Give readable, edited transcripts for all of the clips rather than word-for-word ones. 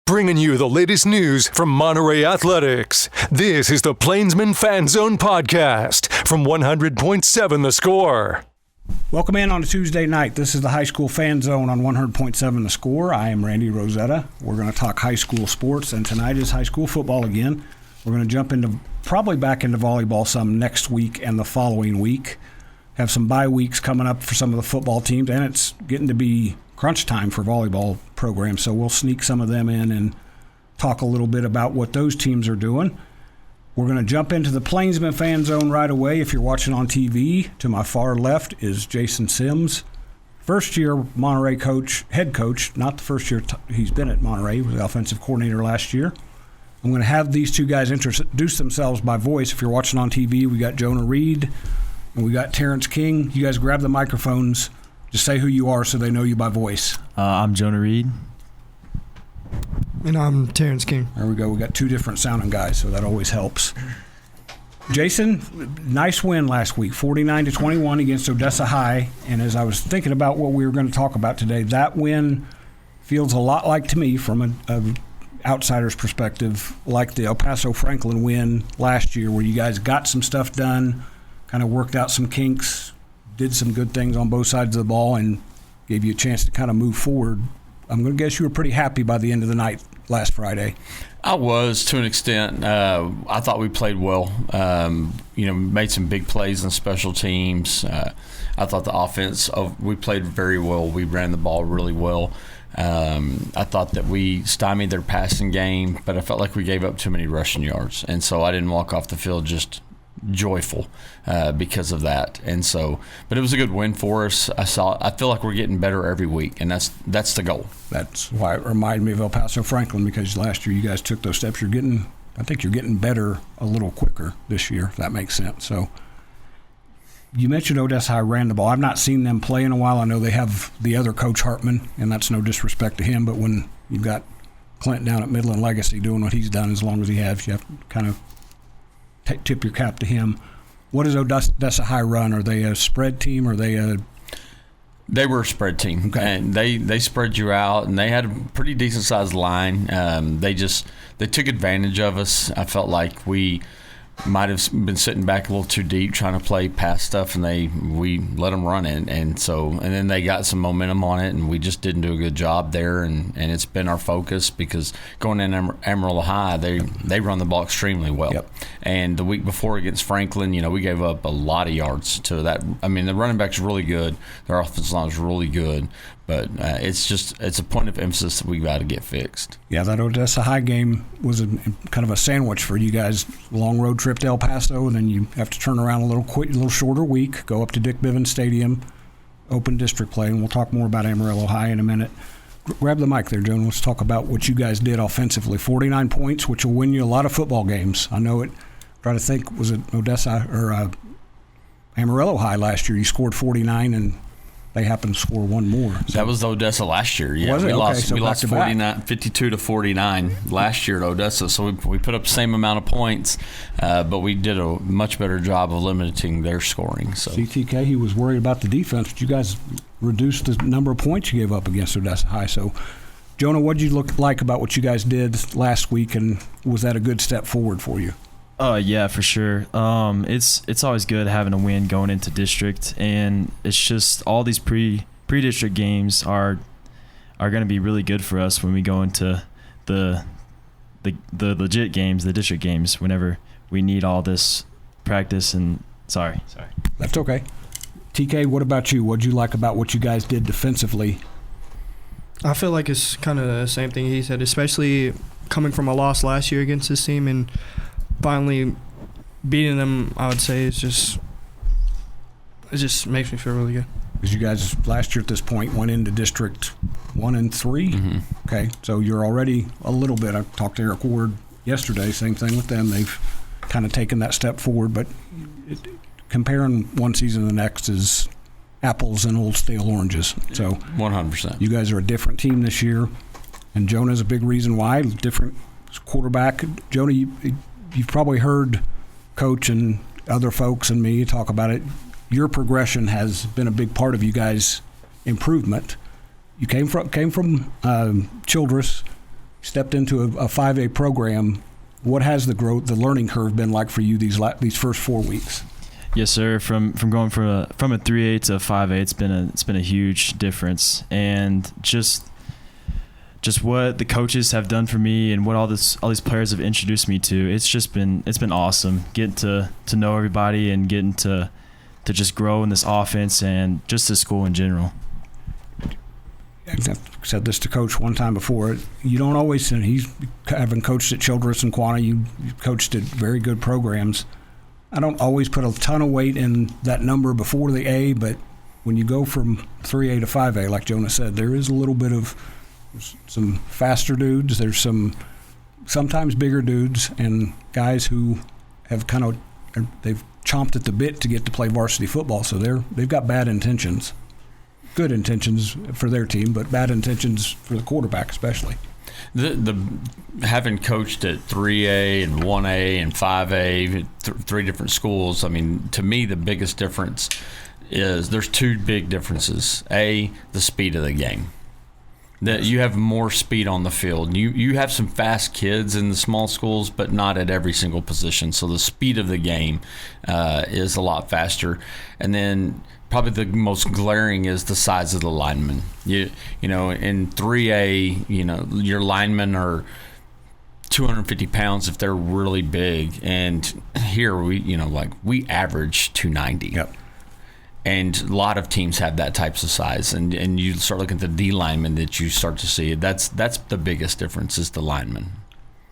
bringing you the latest news from Monterey Athletics. This is the Plainsman Fan Zone podcast from 100.7 The Score. Welcome in on a Tuesday night. This is the High School Fan Zone on 100.7 The Score. I am Randy Rosetta. We're going to talk high school sports, and tonight is high school football again. We're going to jump into probably back into volleyball some next week and the following week. Have some bye weeks coming up for some of the football teams, and it's getting to be crunch time for volleyball programs, so we'll sneak some of them in and talk a little bit about what those teams are doing. We're going to jump into the Plainsman Fan Zone right away. If you're watching on TV, to my far left is Jason Sims, first-year Monterey head coach, not the first year he's been at Monterey. He was the offensive coordinator last year. I'm going to have these two guys introduce themselves by voice. If you're watching on TV, we got Jonah Reed and we got Terrence King. You guys grab the microphones. Just say who you are so they know you by voice. I'm Jonah Reed. And I'm Terrence King. There we go. We got two different sounding guys, so that always helps. Jason, nice win last week, 49-21 against Odessa High. And as I was thinking about what we were going to talk about today, that win feels a lot like, to me, from an outsider's perspective, like the El Paso Franklin win last year, where you guys got some stuff done, kind of worked out some kinks, did some good things on both sides of the ball, and gave you a chance to kind of move forward. I'm going to guess you were pretty happy by the end of the night last Friday. I was, to an extent. I thought we played well. Made some big plays on special teams. I thought the offense, we played very well. We ran the ball really well. I thought that we stymied their passing game, but I felt like we gave up too many rushing yards. And so I didn't walk off the field just joyful because of that. And so, but it was a good win for us. I feel like we're getting better every week, and that's the goal. That's why it reminded me of El Paso Franklin, because last year you guys took those steps. I think you're getting better a little quicker this year, if that makes sense. So you mentioned Odessa High ran the ball. I've not seen them play in a while. I know they have the other coach, Hartman, and that's no disrespect to him, but when you've got Clint down at Midland Legacy doing what he's done as long as he has, you have to kind of tip your cap to him. What does Odessa High run? Are they a spread team? Or are they They were a spread team, okay. And they spread you out, and they had a pretty decent sized line. They took advantage of us. I felt like we might have been sitting back a little too deep trying to play past stuff, and we let them run it, and then they got some momentum on it, and we just didn't do a good job there, and it's been our focus, because going in Amarillo High, they run the ball extremely well. Yep. And the week before against Franklin, we gave up a lot of yards to that. I mean, the running back's really good, their offensive line is really good, but it's a point of emphasis that we've got to get fixed. Yeah, that Odessa High game was kind of a sandwich for you guys. Long road trip to El Paso, and then you have to turn around a little shorter week, go up to Dick Bivens Stadium, open district play, and we'll talk more about Amarillo High in a minute. Grab the mic there, Joan. Let's talk about what you guys did offensively. 49 points, which will win you a lot of football games. I know it. Try to think, was it Odessa or Amarillo High last year? You scored 49 and they happened to score one more. So. That was Odessa last year. Yeah, was it? We lost 52-49 last year at Odessa. So we put up the same amount of points, but we did a much better job of limiting their scoring. So CTK, he was worried about the defense, but you guys reduced the number of points you gave up against Odessa High. So, Jonah, what did you look like about what you guys did last week, and was that a good step forward for you? Yeah, for sure. It's always good having a win going into district, and it's just all these pre-district games are going to be really good for us when we go into the legit games, the district games, whenever we need all this practice. And sorry. That's okay. TK, what about you? What did you like about what you guys did defensively? I feel like it's kind of the same thing he said, especially coming from a loss last year against this team and finally beating them. I would say it just makes me feel really good. Because you guys last year at this point went into District 1 and 3. Mm-hmm. Okay, so you're already a little bit. I talked to Eric Ward yesterday. Same thing with them. They've kind of taken that step forward, but comparing one season to the next is apples and old stale oranges. So 100%. You guys are a different team this year, and Jonah's a big reason why. Different quarterback. Jonah, you've probably heard Coach and other folks and me talk about it. Your progression has been a big part of you guys' improvement. You came from Childress, stepped into a 5A program. What has the learning curve been like for you these first 4 weeks? Yes, sir. From going from a 3A to a 5A, it's been a huge difference, and just what the coaches have done for me and what all these players have introduced me to. It's been awesome getting to know everybody and getting to just grow in this offense and just the school in general. I've said this to Coach one time before. You don't always, and he's having coached at Childress and Quanah, you coached at very good programs. I don't always put a ton of weight in that number before the A, but when you go from 3A to 5A, like Jonah said, there is a little bit of some faster dudes. There's some sometimes bigger dudes and guys who have they've chomped at the bit to get to play varsity football, so they've got bad intentions. Good intentions for their team, but bad intentions for the quarterback especially. The having coached at 3A and 1A and 5A, three different schools, I mean, to me the biggest difference is there's two big differences. A, the speed of the game. That you have more speed on the field. You have some fast kids in the small schools, but not at every single position. So the speed of the game is a lot faster. And then probably the most glaring is the size of the linemen. You know, in 3A, your linemen are 250 pounds if they're really big, and here we average 290. Yep. And a lot of teams have that types of size, and you start looking at the D linemen that you start to see. That's the biggest difference is the linemen.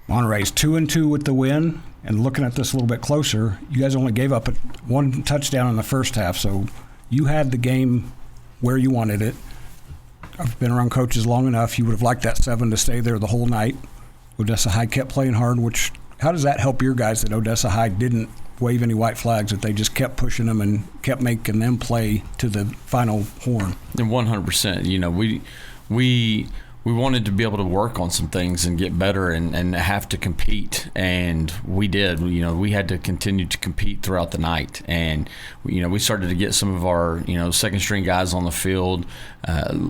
Monterey's 2-2 with the win, and looking at this a little bit closer, you guys only gave up one touchdown in the first half, so you had the game where you wanted it. I've been around coaches long enough. You would have liked that 7 to stay there the whole night. Odessa High kept playing hard, how does that help your guys that Odessa High didn't wave any white flags, that they just kept pushing them and kept making them play to the final horn? And 100%. We wanted to be able to work on some things and get better and have to compete, and we did. We had to continue to compete throughout the night, and we started to get some of our second string guys on the field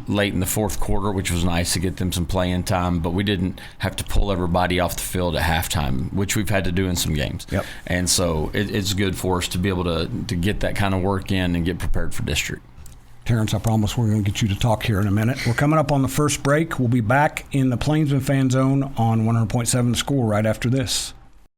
late in the fourth quarter, which was nice to get them some playing time. But we didn't have to pull everybody off the field at halftime, which we've had to do in some games. Yep. And so it's good for us to be able to get that kind of work in and get prepared for district. Terrence, I promise we're going to get you to talk here in a minute. We're coming up on the first break. We'll be back in the Plainsman Fan Zone on 100.7 The Score right after this.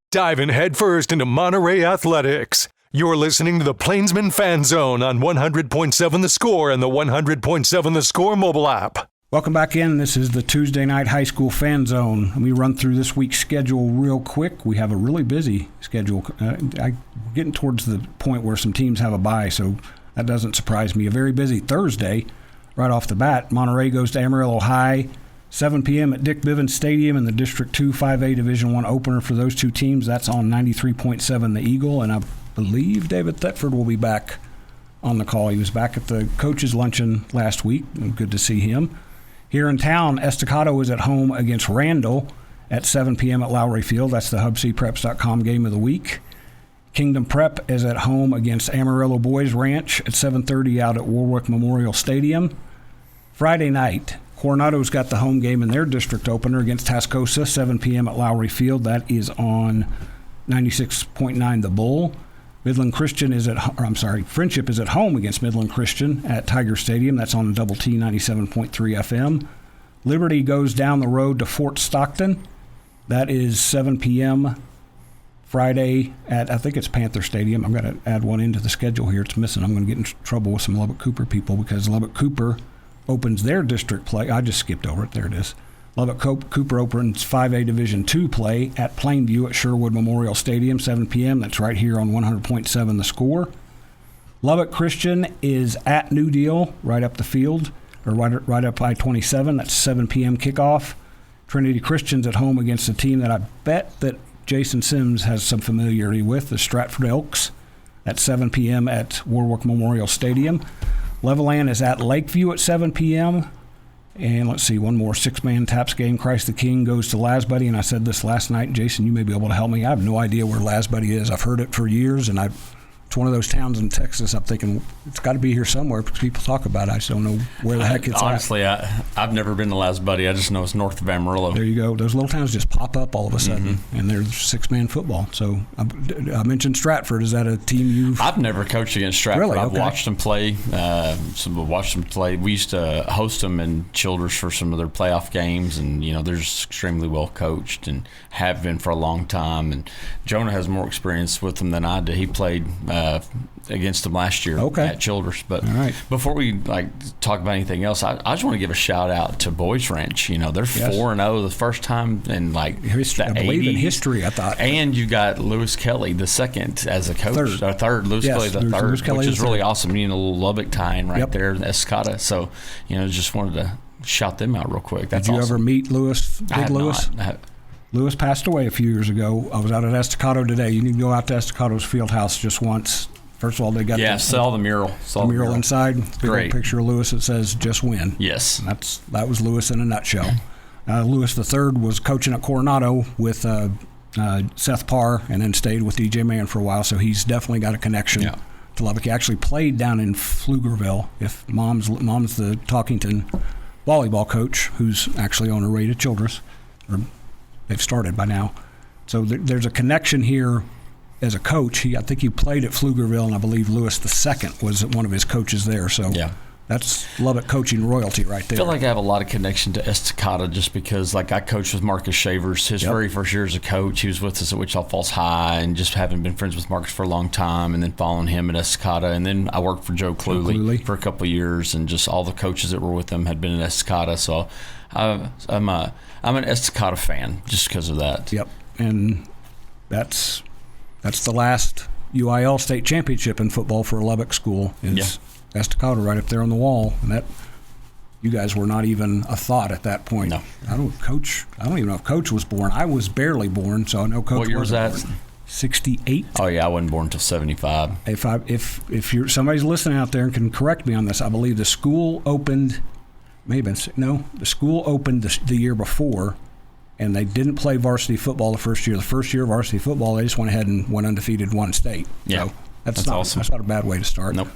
Diving headfirst into Monterey athletics. You're listening to the Plainsman Fan Zone on 100.7 The Score and the 100.7 The Score mobile app. Welcome back in. This is the Tuesday night high school fan zone. Let me run through this week's schedule real quick. We have a really busy schedule. We're getting towards the point where some teams have a bye, so that doesn't surprise me. A very busy Thursday right off the bat. Monterey goes to Amarillo High, 7 p.m. at Dick Bivens Stadium in the District 2 5A Division I opener for those two teams. That's on 93.7 The Eagle, and I believe David Thetford will be back on the call. He was back at the coaches' luncheon last week. Good to see him. Here in town, Estacado is at home against Randall at 7 p.m. at Lowry Field. That's the HubCPreps.com game of the week. Kingdom Prep is at home against Amarillo Boys Ranch at 7:30 out at Warwick Memorial Stadium. Friday night, Coronado's got the home game in their district opener against Tascosa, 7 p.m. at Lowry Field. That is on 96.9 The Bull. Friendship is at home against Midland Christian at Tiger Stadium. That's on Double T 97.3 FM. Liberty goes down the road to Fort Stockton. That is 7 p.m. Friday at, I think it's Panther Stadium. I'm going to add one into the schedule here. It's missing. I'm going to get in trouble with some Lubbock Cooper people because Lubbock Cooper opens their district play. I just skipped over it. There it is. Lubbock Cooper opens 5A Division II play at Plainview at Sherwood Memorial Stadium, 7 p.m. That's right here on 100.7 The Score. Lubbock Christian is at New Deal, right up the field, or right up I-27. That's 7 p.m. kickoff. Trinity Christian's at home against a team that I bet that Jason Sims has some familiarity with, the Stratford Elks, at 7 p.m. at Warwick Memorial Stadium. Levelland is at Lakeview at 7 p.m. And let's see, one more six-man Taps game. Christ the King goes to Lasbuddy, and I said this last night. Jason, you may be able to help me. I have no idea where Lasbuddy is. I've heard it for years, and I It's one of those towns in Texas. I'm thinking it's got to be here somewhere because people talk about it. I just don't know where the heck it's honestly, at. I've never been to Last Buddy. I just know it's north of Amarillo. There you go. Those little towns just pop up all of a sudden, and there's 6-man football. So I mentioned Stratford. Is that a team you've? I've never coached against Stratford. Really? I've Okay. watched them play. Watched them play. We used to host them in Childress for some of their playoff games, and they're just extremely well coached and have been for a long time. And Jonah has more experience with them than I do. He played against them last year at Childress. But all right. Before we talk about anything else, I just want to give a shout out to Boys Ranch. They're 4-0 the first time in history, the I believe 80s. in history. I thought, and you got Lewis Kelly the second as a coach. Third. Lewis Kelly the third, Lewis Kelly which is the really third. awesome. A little Lubbock tie-in right Yep. there in Escata. So just wanted to shout them out real quick. That's did you awesome. ever meet Lewis? I have Lewis? not. Lewis passed away a few years ago. I was out at Estacado today. You need to go out to Estacato's field house just once. First of all, they got saw the mural. the mural inside. Big Great. old picture of Lewis that says "Just Win." Yes. That was Lewis in a nutshell. Lewis III was coaching at Coronado with Seth Parr, and then stayed with DJ Mann for a while. So he's definitely got a connection to Lubbock. He actually played down in Pflugerville. If mom's the Talkington volleyball coach, who's actually on her way to Childress, or they've started by now. So there's a connection here. As a coach, I think he played at Pflugerville, and I believe Lewis II was one of his coaches there. So that's Lubbock coaching royalty right there. I feel like I have a lot of connection to Estacada just because, I coached with Marcus Shavers his very first year as a coach. He was with us at Wichita Falls High, and just having been friends with Marcus for a long time, and then following him at Estacada. And then I worked for Joe Cluley for a couple of years, and just all the coaches that were with him had been in Estacada. So I'm an Estacada fan just because of that. Yep, and that's the last UIL state championship in football for a Lubbock school. Is Estacado right up there on the wall, and that you guys were not even a thought at that point. No. I don't even know if Coach was born. I was barely born, so I know Coach. What year was that? 68. Oh yeah, I wasn't born until 75. If you're somebody's listening out there and can correct me on this, I believe the school opened. The school opened the year before, and they didn't play varsity football the first year. The first year of varsity football, they just went ahead and went undefeated, won state. Yeah, so that's awesome. That's not a bad way to start. Nope.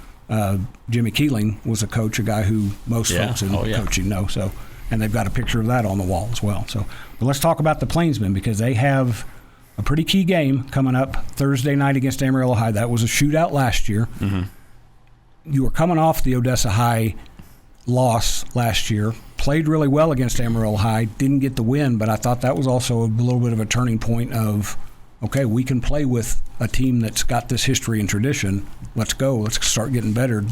Jimmy Keeling was a coach, a guy who most folks in coaching know. So, and they've got a picture of that on the wall as well. So, but let's talk about the Plainsmen, because they have a pretty key game coming up Thursday night against Amarillo High. That was a shootout last year. Mm-hmm. You were coming off the Odessa High loss last year. Played really well against Amarillo High. Didn't get the win, but I thought that was also a little bit of a turning point of, okay, we can play with a team that's got this history and tradition. Let's go. Let's start getting better.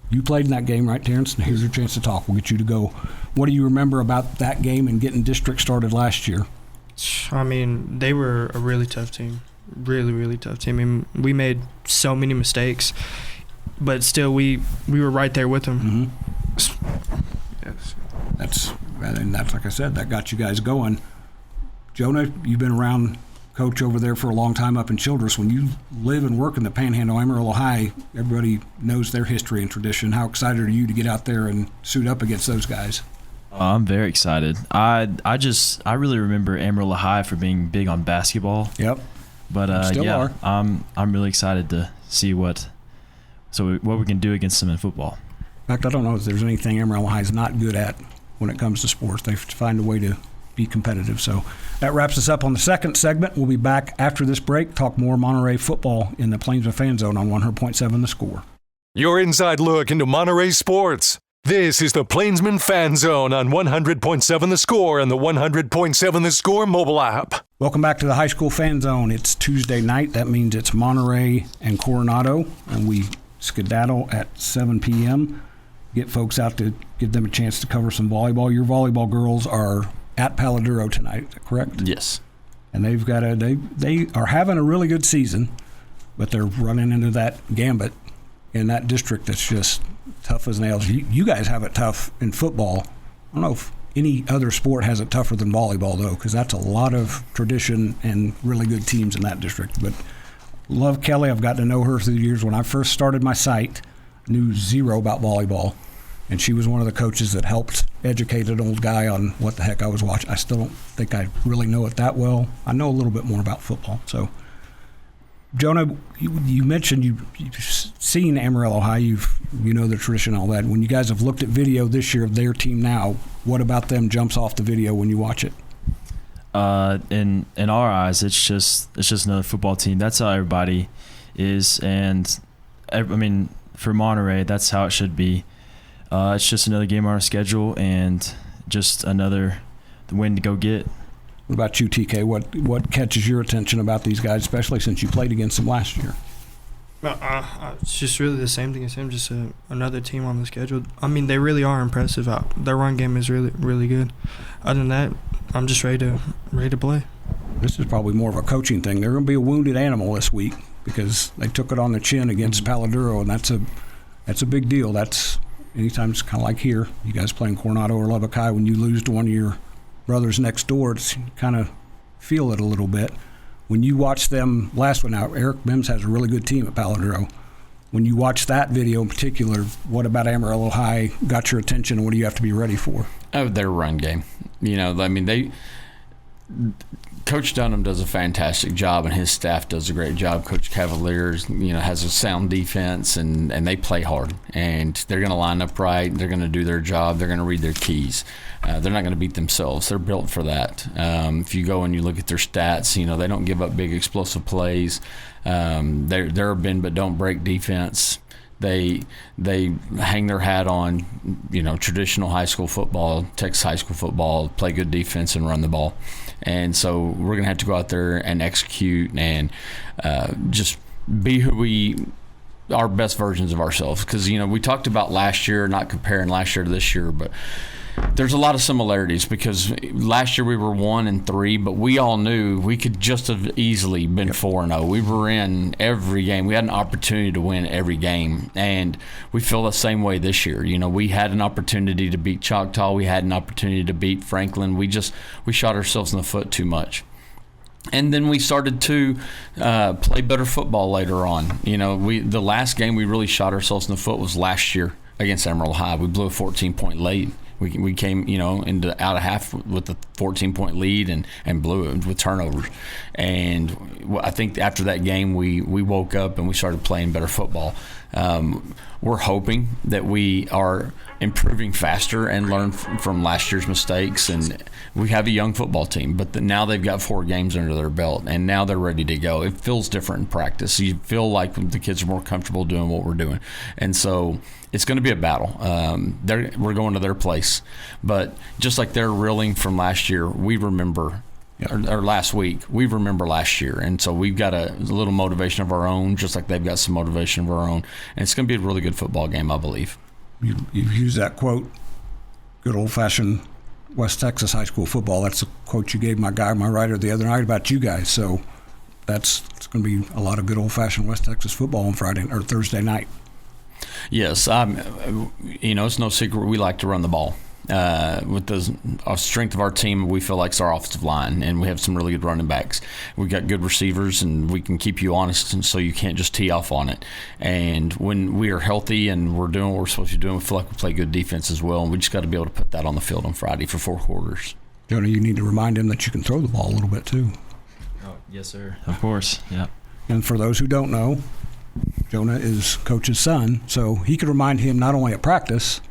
You played in that game, right, Terrence? Here's your chance to talk. We'll get you to go. What do you remember about that game and getting district started last year? I mean, they were a really tough team. Really, really tough team. I mean, we made so many mistakes, but still we were right there with them. Mm-hmm. Yes. That's like I said, that got you guys going. Jonah, you've been around Coach over there for a long time up in Childress. When you live and work in the Panhandle, Amarillo High, everybody knows their history and tradition. How excited are you to get out there and suit up against those guys? I'm very excited. I really remember Amarillo High for being big on basketball. Yep. But Still are. I'm really excited to see what we can do against them in football. In fact, I don't know if there's anything Amarillo High is not good at when it comes to sports. They find a way to be competitive. So that wraps us up on the second segment. We'll be back after this break, talk more Monterey football in the Plainsman Fan Zone on 100.7 The Score. Your inside look into Monterey sports. This is the Plainsman Fan Zone on 100.7 The Score and the 100.7 The Score mobile app. Welcome back to the High School Fan Zone. It's Tuesday night. That means it's Monterey and Coronado, and we skedaddle at 7 p.m. Get folks out to give them a chance to cover some volleyball. Your volleyball girls are at Paladuro tonight, is that correct? Yes. And they've got they are having a really good season, but they're running into that gambit in that district that's just tough as nails. You guys have it tough in football. I don't know if any other sport has it tougher than volleyball, though, because that's a lot of tradition and really good teams in that district. But love Kelly. I've gotten to know her through the years. When I first started my site, knew zero about volleyball, and she was one of the coaches that helped educate an old guy on what the heck I was watching. I still don't think I really know it that well. I know a little bit more about football. So Jonah, you mentioned you've seen Amarillo High. You know the tradition, all that. When you guys have looked at video this year of their team now, what about them jumps off the video when you watch it? In our eyes, it's just another football team. That's how everybody is, and I mean, for Monterey, that's how it should be. It's just another game on our schedule and just another win to go get. What about you, TK? What catches your attention about these guys, especially since you played against them last year? It's just really the same thing as him, just another team on the schedule. I mean, they really are impressive. Their run game is really, really good. Other than that, I'm just ready to play. This is probably more of a coaching thing. They're going to be a wounded animal this week because they took it on the chin against Paladuro, and that's a big deal. That's anytime it's kind of like here, you guys playing Coronado or Lubbock High, when you lose to one of your brothers next door, it's kind of feel it a little bit. When you watch them last one out, Eric Mims has a really good team at Paladuro. When you watch that video in particular, what about Amarillo High got your attention, and what do you have to be ready for? Oh, their run game. I mean, Coach Dunham does a fantastic job, and his staff does a great job. Coach Cavaliers, has a sound defense, and they play hard. And they're going to line up right. They're going to do their job. They're going to read their keys. They're not going to beat themselves. They're built for that. If you go and you look at their stats, they don't give up big explosive plays. They're a bend but don't break defense. They hang their hat on, traditional high school football, Texas high school football, play good defense and run the ball. And so we're going to have to go out there and execute and just be our best versions of ourselves. Because, we talked about last year, not comparing last year to this year, but there's a lot of similarities because last year we were 1-3, but we all knew we could just have easily been 4-0. We were in every game. We had an opportunity to win every game, and we feel the same way this year. We had an opportunity to beat Choctaw. We had an opportunity to beat Franklin. We shot ourselves in the foot too much. And then we started to play better football later on. The last game we really shot ourselves in the foot was last year against Amarillo High. We blew a 14-point lead. We came, into out of half with a 14-point lead and blew it with turnovers. And I think after that game, we woke up and we started playing better football. We're hoping that we are improving faster and learn from last year's mistakes. And we have a young football team, but now they've got 4 games under their belt, and now they're ready to go. It feels different in practice. You feel like the kids are more comfortable doing what we're doing. And so it's going to be a battle. We're going to their place. But just like they're reeling from last year, we remember or last week, we remember last year. And so we've got a little motivation of our own, just like they've got some motivation of our own. And it's going to be a really good football game, I believe. You've used that quote, good old-fashioned West Texas high school football. That's a quote you gave my writer the other night about you guys. So it's going to be a lot of good old-fashioned West Texas football on Friday or Thursday night. Yes. It's no secret we like to run the ball. With the strength of our team, we feel like it's our offensive line, and we have some really good running backs. We've got good receivers, and we can keep you honest, and so you can't just tee off on it. And when we are healthy and we're doing what we're supposed to be doing, we feel like we play good defense as well, and we just got to be able to put that on the field on Friday for 4 quarters. Jonah, you need to remind him that you can throw the ball a little bit too. Oh, yes, sir. Of course, yeah. And for those who don't know, Jonah is Coach's son, so he could remind him not only at practice,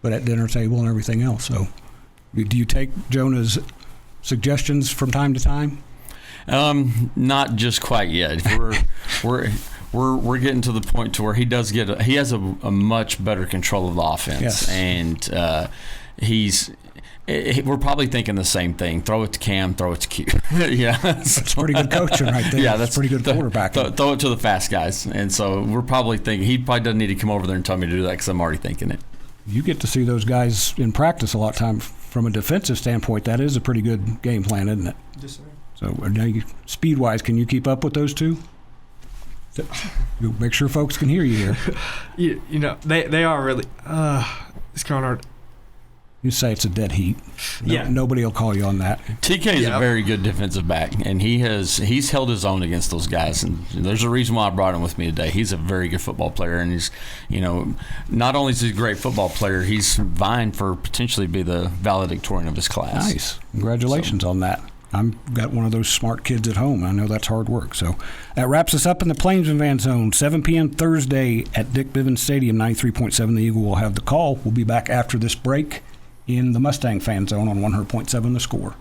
but at dinner table and everything else. So do you take Jonah's suggestions from time to time? Not just quite yet. We're getting to the point to where he has a much better control of the offense. Yes. And we're probably thinking the same thing. Throw it to Cam, throw it to Q. Yeah, that's pretty good coaching right there. Yeah, that's pretty good quarterback. Throw it to the fast guys. And so we're probably thinking he probably doesn't need to come over there and tell me to do that because I'm already thinking it. You get to see those guys in practice a lot of time. From a defensive standpoint, that is a pretty good game plan, isn't it? Yes, sir. So speed-wise, can you keep up with those two? Make sure folks can hear you here. They are really it's kind of hard. You say it's a dead heat. Nobody will call you on that. TK is a very good defensive back, and he's held his own against those guys. And there's a reason why I brought him with me today. He's a very good football player, and he's, not only is he a great football player, he's vying for potentially be the valedictorian of his class. Nice. Congratulations on that. I've got one of those smart kids at home. I know that's hard work. So that wraps us up in the Plainsman Fan Zone. 7 p.m. Thursday at Dick Bivens Stadium, 93.7 The Eagle will have the call. We'll be back after this break in the Mustang Fan Zone on 100.7 The Score.